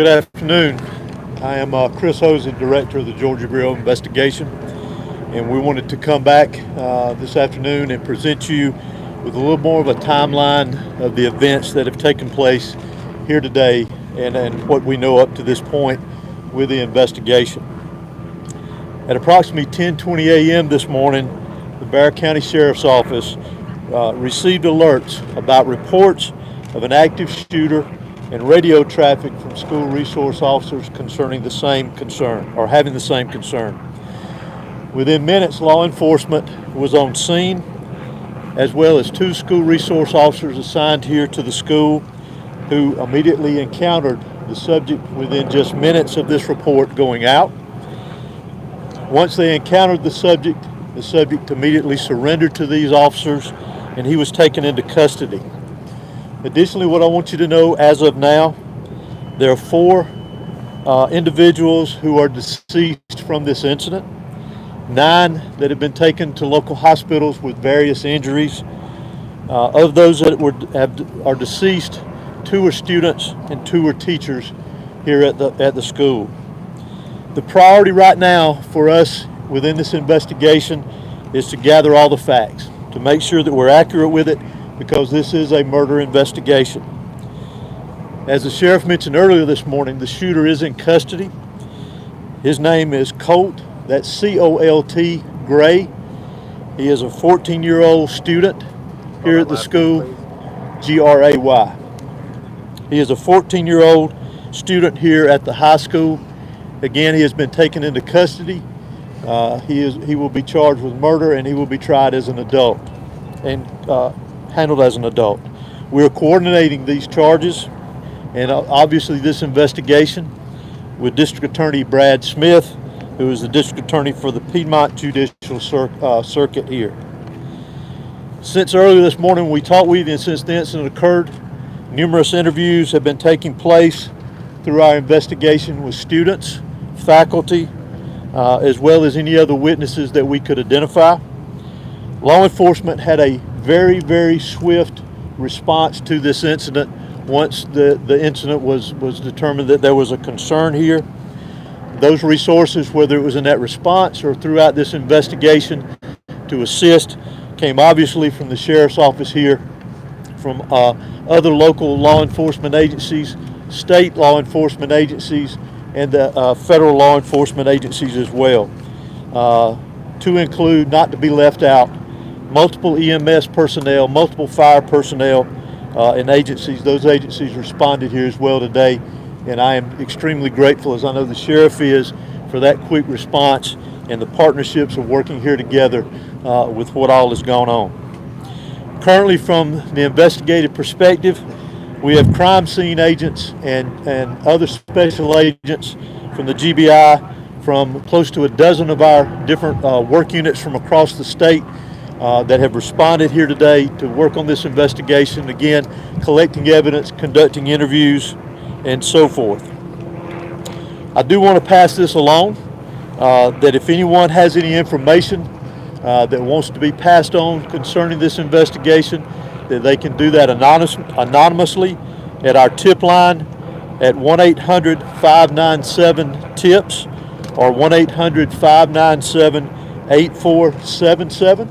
Good afternoon. I am Chris Hosey, Director of the Georgia Bureau of Investigation, and we wanted to come back this afternoon and present you with a little more of a timeline of the events that have taken place here today and what we know up to this point with the investigation. At approximately 10:20 a.m. this morning, the Bexar County Sheriff's Office received alerts about reports of an active shooter and radio traffic from school resource officers concerning the same concern, or having the same concern. Within minutes, law enforcement was on scene, as well as two school resource officers assigned here to the school who immediately encountered the subject within just minutes of this report going out. Once they encountered the subject immediately surrendered to these officers and he was taken into custody. Additionally, what I want you to know as of now, there are four individuals who are deceased from this incident, 9 that have been taken to local hospitals with various injuries. Of those that are deceased, 2 are students and 2 are teachers here at the school. The priority right now for us within this investigation is to gather all the facts, to make sure that we're accurate with it, because this is a murder investigation. As the sheriff mentioned earlier this morning, the shooter is in custody. His name is Colt, that's C-O-L-T, Gray. He is a 14-year-old student here at the school, G-R-A-Y. He is a 14-year-old student here at the high school. Again, he has been taken into custody. He will be charged with murder and he will be tried as an adult and handled as an adult. We're coordinating these charges and obviously this investigation with District Attorney Brad Smith, who is the District Attorney for the Piedmont Judicial Circuit here. Since earlier this morning we talked with you, and since the incident occurred, numerous interviews have been taking place through our investigation with students, faculty, as well as any other witnesses that we could identify. Law enforcement had a very, very swift response to this incident once the incident was determined that there was a concern here. Those resources, whether it was in that response or throughout this investigation to assist, came obviously from the Sheriff's Office here, from other local law enforcement agencies, state law enforcement agencies, and the federal law enforcement agencies as well. To include, not to be left out, multiple EMS personnel, multiple fire personnel and agencies. Those agencies responded here as well today, and I am extremely grateful, as I know the sheriff is, for that quick response and the partnerships of working here together with what all has gone on. Currently, from the investigative perspective, we have crime scene agents and other special agents from the GBI, from close to a dozen of our different work units from across the state that have responded here today to work on this investigation, again, collecting evidence, conducting interviews, and so forth. I do want to pass this along, that if anyone has any information that wants to be passed on concerning this investigation, that they can do that anonymously at our tip line at 1-800-597-TIPS or 1-800-597-8477.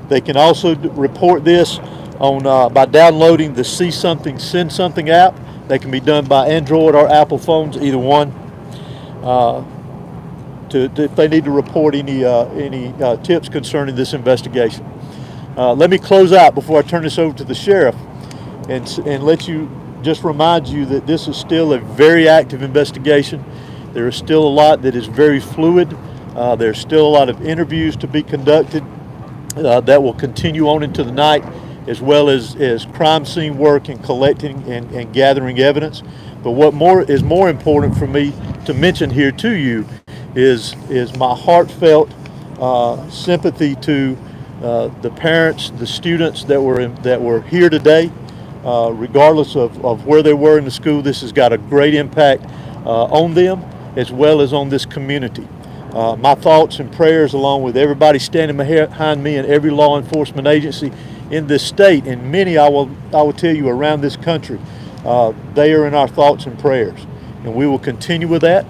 They can also report this on by downloading the See Something, Send Something app. They can be done by Android or Apple phones, either one. If they need to report any tips concerning this investigation. Let me close out before I turn this over to the sheriff and let you just remind you that this is still a very active investigation. There is still a lot that is very fluid. There's still a lot of interviews to be conducted that will continue on into the night, as well as crime scene work and collecting and gathering evidence. But what is more important for me to mention here to you is my heartfelt sympathy to the parents, the students that were here today. Regardless of where they were in the school, this has got a great impact on them as well as on this community. My thoughts and prayers, along with everybody standing behind me and every law enforcement agency in this state, and many I will tell you around this country, they are in our thoughts and prayers. and we will continue with that.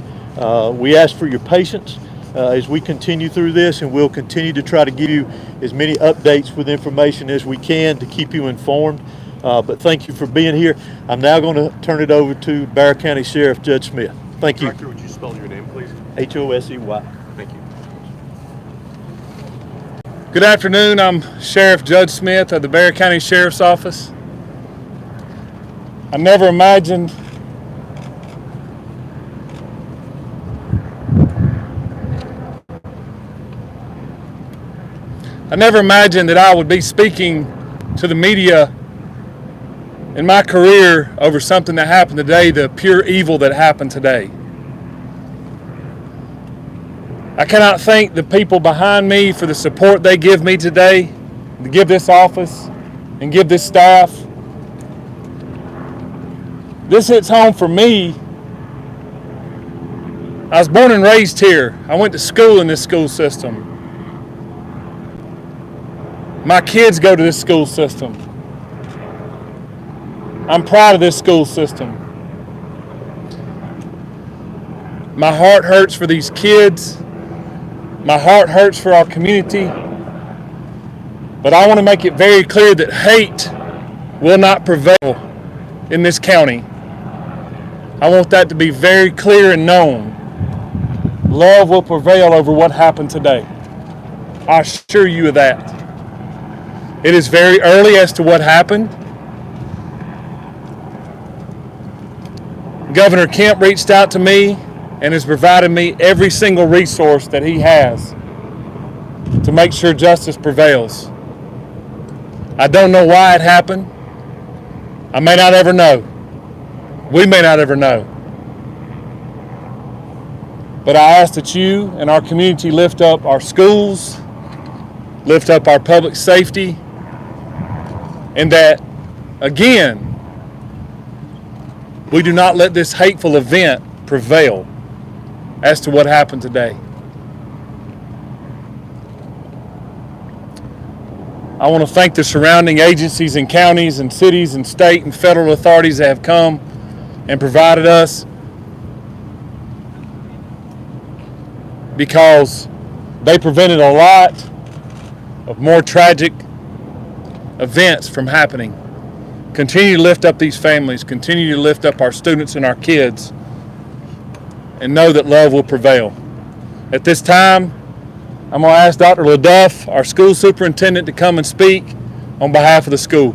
We ask for your patience as we continue through this, and we'll continue to try to give you as many updates with information as we can to keep you informed. But thank you for being here. I'm now going to turn it over to Bear County Sheriff Judge Smith. Thank you. Director, would you spell your name, please? Hosey. Thank you. Good afternoon. I'm Sheriff Judge Smith of the Bear County Sheriff's Office. I never imagined that I would be speaking to the media in my career over something that happened today, the pure evil that happened today. I cannot thank the people behind me for the support they give me today, to give this office and give this staff. This hits home for me. I was born and raised here. I went to school in this school system. My kids go to this school system. I'm proud of this school system. My heart hurts for these kids. My heart hurts for our community. But I want to make it very clear that hate will not prevail in this county. I want that to be very clear and known. Love will prevail over what happened today. I assure you of that. It is very early as to what happened. Governor Kemp reached out to me and has provided me every single resource that he has to make sure justice prevails. I don't know why it happened. I may not ever know. We may not ever know. But I ask that you and our community lift up our schools, lift up our public safety, and that, again, we do not let this hateful event prevail as to what happened today. I want to thank the surrounding agencies and counties and cities and state and federal authorities that have come and provided us, because they prevented a lot of more tragic events from happening. Continue to lift up these families, continue to lift up our students and our kids, and know that love will prevail. At this time, I'm going to ask Dr. LaDuff, our school superintendent, to come and speak on behalf of the school.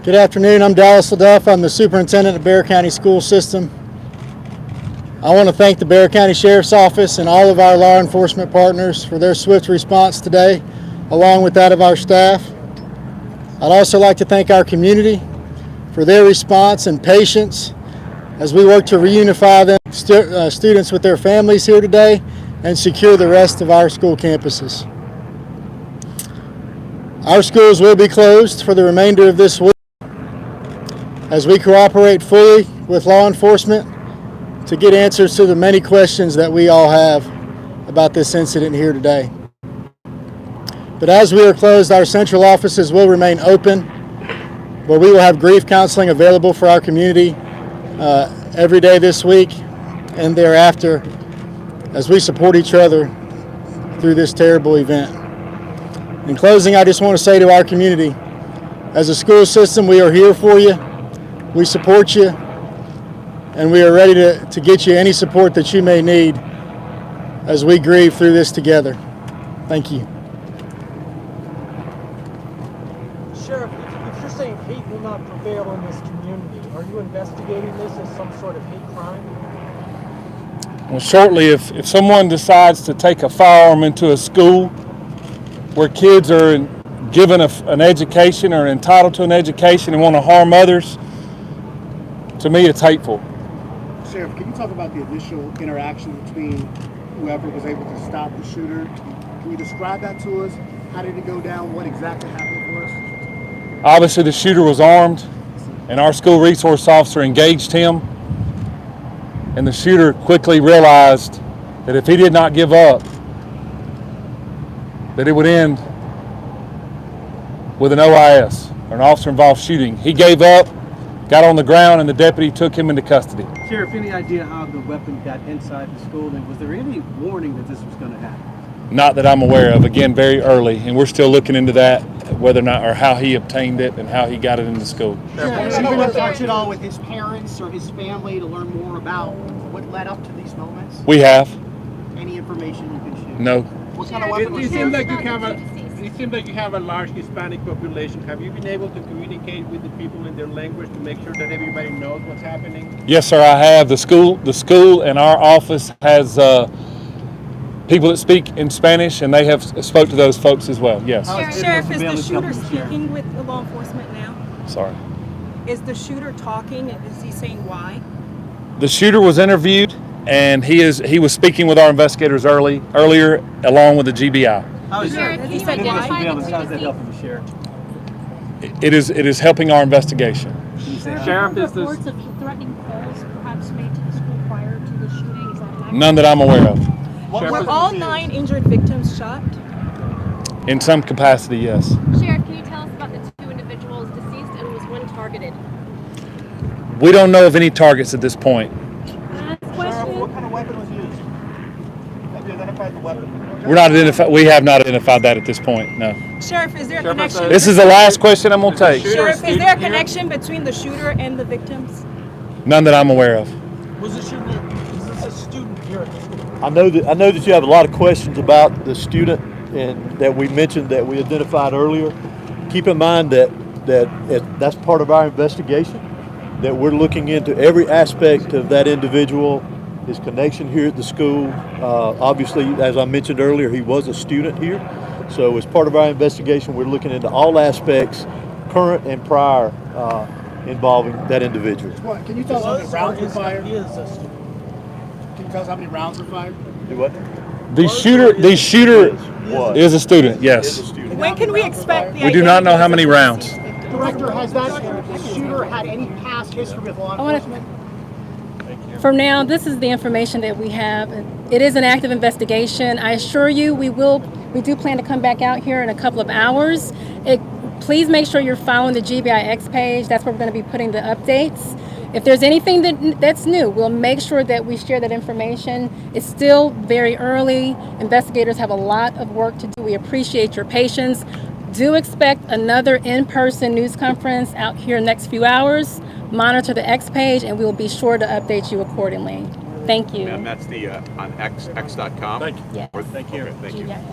Good afternoon. I'm Dallas LaDuff. I'm the superintendent of Bear County School System. I want to thank the Bear County Sheriff's Office and all of our law enforcement partners for their swift response today, along with that of our staff. I'd also like to thank our community for their response and patience as we work to reunify them, students with their families here today, and secure the rest of our school campuses. Our schools will be closed for the remainder of this week as we cooperate fully with law enforcement to get answers to the many questions that we all have about this incident here today. But as we are closed, our central offices will remain open, where we will have grief counseling available for our community every day this week and thereafter as we support each other through this terrible event. In closing, I just want to say to our community, as a school system, we are here for you, we support you, and we are ready to get you any support that you may need as we grieve through this together. Thank you. Sheriff, if you're saying hate will not prevail in this community, are you investigating this as some sort of hate crime? Well, shortly, if someone decides to take a firearm into a school where kids are given an education or entitled to an education and want to harm others, to me it's hateful. Sheriff, can you talk about the initial interaction between whoever was able to stop the shooter? Can you describe that to us? How did it go down? What exactly happened for us? Obviously, the shooter was armed, and our school resource officer engaged him. And the shooter quickly realized that if he did not give up, that it would end with an OIS, or an officer involved shooting. He gave up, got on the ground, and the deputy took him into custody. Sheriff, any idea how the weapon got inside the school, and was there any warning that this was going to happen? Not that I'm aware of. Again, very early, and we're still looking into that, whether or not, or how he obtained it and how he got it into school. Have you been in touch at all with his parents or his family to learn more about what led up to these moments? We have. Any information you can share? No. What kind of weapon was It seems it? like you have a large Hispanic population. Have you been able to communicate with the people in their language to make sure that everybody knows what's happening? Yes, sir, I have. The school and our office has people that speak in Spanish, and they have spoke to those folks as well. Yes. Sheriff, is the shooter speaking with the law enforcement now? Sorry. Is the shooter talking? Is he saying why? The shooter was interviewed, and he was speaking with our investigators earlier, along with the GBI. Sheriff, he said why? How does that help him, Sheriff? It is helping our investigation. Sheriff, is this reports of threatening calls perhaps made to the school prior to the shooting? Is that accurate? None that I'm aware of. Were all 9 injured victims shot? In some capacity, yes. Sheriff, can you tell us about the 2 individuals deceased and was one targeted? We don't know of any targets at this point. Last Sheriff, question. what kind of weapon was used? Have you identified the weapon? We have not identified that at this point. No. Sheriff, is there a connection? This is the last question I'm gonna take. Sheriff, is there a connection between the shooter and the victims? None that I'm aware of. Was this a student here at the school? I know that you have a lot of questions about the student and that we mentioned that we identified earlier. Keep in mind that's part of our investigation, that we're looking into every aspect of that individual, his connection here at the school. Obviously, as I mentioned earlier, he was a student here. So as part of our investigation, we're looking into all aspects, current and prior, involving that individual. What, can you tell us how many rounds were fired? He is a student. Can you tell us how many rounds were fired? Do what? The shooter Was. is a student. Is a Yes. student. When can we expect the We do not know how many identity of rounds. the deceased victim? Director, has that shooter had any past history with law enforcement? For now, this is the information that we have. It is an active investigation. I assure you, we do plan to come back out here in a couple of hours. Please make sure you're following the GBIX page. That's where we're going to be putting the updates. If there's anything that's new, we'll make sure that we share that information. It's still very early. Investigators have a lot of work to do. We appreciate your patience. Do expect another in-person news conference out here in the next few hours. Monitor the X page, and we will be sure to update you accordingly. Thank you. And that's the on x.com? Thank you. Yes. Thank you. Okay, thank you. GBIX.